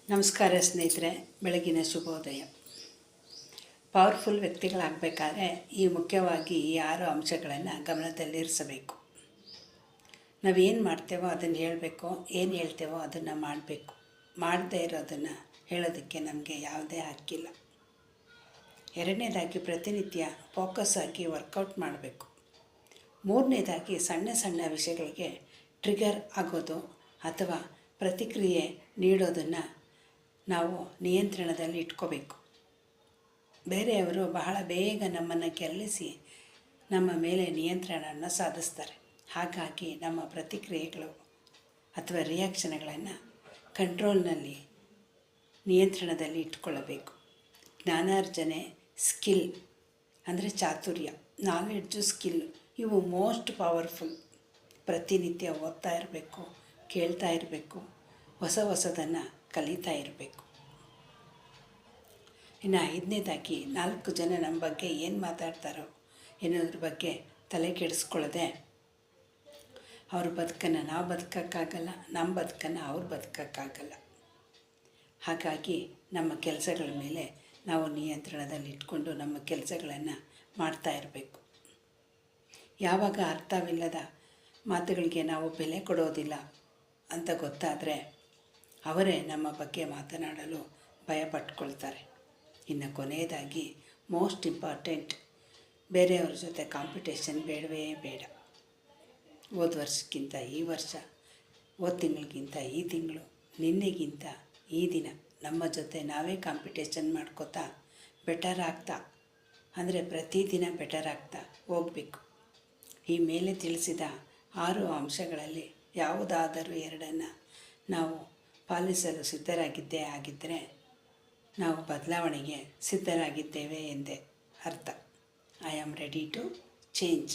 ನಮಸ್ಕಾರ ಸ್ನೇಹಿತರೆ, ಬೆಳಗಿನ ಶುಭೋದಯ. ಪವರ್ಫುಲ್ ವ್ಯಕ್ತಿಗಳಾಗಬೇಕಾದ್ರೆ ಮುಖ್ಯವಾಗಿ ಈ 6 ಅಂಶಗಳನ್ನು ಗಮನದಲ್ಲಿರಿಸಬೇಕು. ನಾವೇನು ಮಾಡ್ತೇವೋ ಅದನ್ನು ಹೇಳಬೇಕು, ಏನು ಹೇಳ್ತೇವೋ ಅದನ್ನು ಮಾಡಬೇಕು. ಮಾಡದೇ ಇರೋದನ್ನು ಹೇಳೋದಕ್ಕೆ ನಮಗೆ ಯಾವುದೇ ಹಕ್ಕಿಲ್ಲ. ಎರಡನೇದಾಗಿ ಪ್ರತಿನಿತ್ಯ ಫೋಕಸ್ ಆಗಿ ವರ್ಕೌಟ್ ಮಾಡಬೇಕು. ಮೂರನೇದಾಗಿ ಸಣ್ಣ ಸಣ್ಣ ವಿಷಯಗಳಿಗೆ ಟ್ರಿಗರ್ ಆಗೋದು ಅಥವಾ ಪ್ರತಿಕ್ರಿಯೆ ನೀಡೋದನ್ನು ನಾವು ನಿಯಂತ್ರಣದಲ್ಲಿ ಇಟ್ಕೋಬೇಕು. ಬೇರೆಯವರು ಬಹಳ ಬೇಗ ನಮ್ಮನ್ನು ಕೆರಳಿಸಿ ನಮ್ಮ ಮೇಲೆ ನಿಯಂತ್ರಣವನ್ನು ಸಾಧಿಸ್ತಾರೆ. ಹಾಗಾಗಿ ನಮ್ಮ ಪ್ರತಿಕ್ರಿಯೆಗಳು ಅಥವಾ ರಿಯಾಕ್ಷನ್ಗಳನ್ನು ಕಂಟ್ರೋಲ್ನಲ್ಲಿ ನಿಯಂತ್ರಣದಲ್ಲಿ ಇಟ್ಕೊಳ್ಳಬೇಕು. ಜ್ಞಾನಾರ್ಜನೆ, ಸ್ಕಿಲ್ ಅಂದರೆ ಚಾತುರ್ಯ, ನಾಲೆಡ್ಜು, ಸ್ಕಿಲ್ ಇವು ಮೋಸ್ಟ್ ಪವರ್ಫುಲ್. ಪ್ರತಿನಿತ್ಯ ಓದ್ತಾ ಇರಬೇಕು, ಕೇಳ್ತಾ ಇರಬೇಕು, ಹೊಸದನ್ನು ಕಲಿತಾ ಇರಬೇಕು. ಇನ್ನು 5ನೇದಾಗಿ 4 ಜನ ನಮ್ಮ ಬಗ್ಗೆ ಏನು ಮಾತಾಡ್ತಾರೋ ಎನ್ನುವುದ್ರ ಬಗ್ಗೆ ತಲೆ ಕೆಡಿಸ್ಕೊಳ್ಳದೆ ಅವ್ರ ಬದುಕನ್ನು ನಾವು ಬದುಕೋಕ್ಕಾಗಲ್ಲ, ನಮ್ಮ ಬದುಕನ್ನು ಅವ್ರು ಬದುಕೋಕ್ಕಾಗಲ್ಲ. ಹಾಗಾಗಿ ನಮ್ಮ ಕೆಲಸಗಳ ಮೇಲೆ ನಾವು ನಿಯಂತ್ರಣದಲ್ಲಿ ಇಟ್ಕೊಂಡು ನಮ್ಮ ಕೆಲಸಗಳನ್ನು ಮಾಡ್ತಾ ಇರಬೇಕು. ಯಾವಾಗ ಅರ್ಥವಿಲ್ಲದ ಮಾತುಗಳಿಗೆ ನಾವು ಬೆಲೆ ಕೊಡೋದಿಲ್ಲ ಅಂತ ಗೊತ್ತಾದರೆ ಅವರೇ ನಮ್ಮ ಬಗ್ಗೆ ಮಾತನಾಡಲು ಭಯಪಟ್ಕೊಳ್ತಾರೆ. ಇನ್ನು ಕೊನೆಯದಾಗಿ ಮೋಸ್ಟ್ ಇಂಪಾರ್ಟೆಂಟ್, ಬೇರೆಯವ್ರ ಜೊತೆ ಕಾಂಪಿಟೇಷನ್ ಬೇಡವೇ ಬೇಡ. ಹೋದ ವರ್ಷಕ್ಕಿಂತ ಈ ವರ್ಷ, ಹೋದ ತಿಂಗಳಿಗಿಂತ ಈ ತಿಂಗಳು, ನಿನ್ನೆಗಿಂತ ಈ ದಿನ ನಮ್ಮ ಜೊತೆ ನಾವೇ ಕಾಂಪಿಟೇಷನ್ ಮಾಡ್ಕೋತಾ ಬೆಟರ್ ಆಗ್ತಾ ಅಂದರೆ ಪ್ರತಿದಿನ ಬೆಟರ್ ಆಗ್ತಾ ಹೋಗಬೇಕು. ಈ ಮೇಲೆ ತಿಳಿಸಿದ 6 ಅಂಶಗಳಲ್ಲಿ ಯಾವುದಾದರೂ 2 ನಾವು ಪಾಲಿಸಲು ಸಿದ್ಧರಾಗಿದ್ದೇ ಆಗಿದ್ದರೆ ನಾವು ಬದಲಾವಣೆಗೆ ಸಿದ್ಧರಾಗಿದ್ದೇವೆ ಎಂದೇ ಅರ್ಥ. I am ready to change.